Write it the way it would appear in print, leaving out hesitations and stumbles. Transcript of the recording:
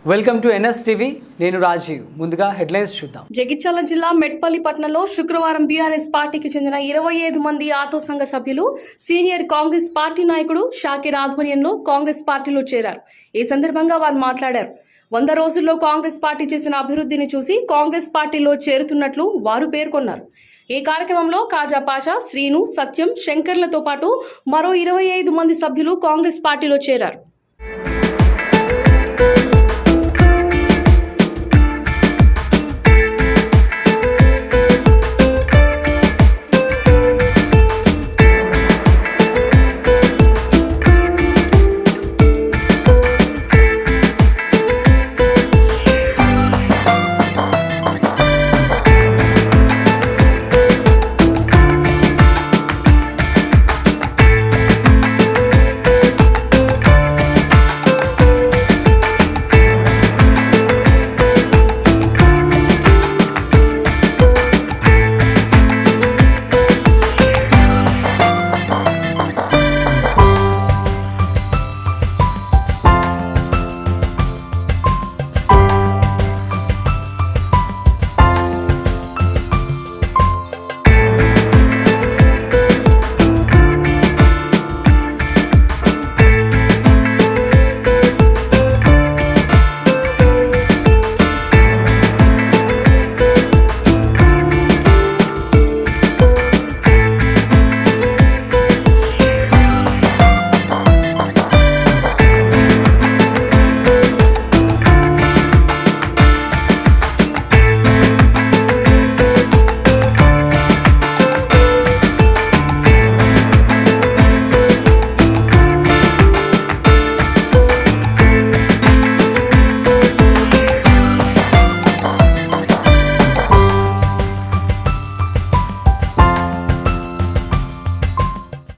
Welcome to NS TV. నేను రాజీవ్. ముందుగా headlines చూద్దాం. జగిత్యాల జిల్లా మెట్పల్లి పట్టణంలో శుక్రవారం బీఆర్ఎస్ పార్టీకి చెందిన 25 మంది ఆటో సంఘ సభ్యులు సీనియర్ కాంగ్రెస్ పార్టీ నాయకుడు షాకిర్ ఆధ్వర్యంలో కాంగ్రెస్ పార్టీలో చేరారు. ఈ సందర్భంగా వారు మాట్లాడారు. 100 రోజుల్లో కాంగ్రెస్ పార్టీ చేసిన అభివృద్ధిని చూసి కాంగ్రెస్ పార్టీలో చేరుతున్నట్లు వారు పేర్కొన్నారు. ఈ కార్యక్రమంలో కాజా పాషా, శ్రీను, సత్యం, శంకర్లతో పాటు మరో 25 మంది సభ్యులు కాంగ్రెస్ పార్టీలో చేరారు.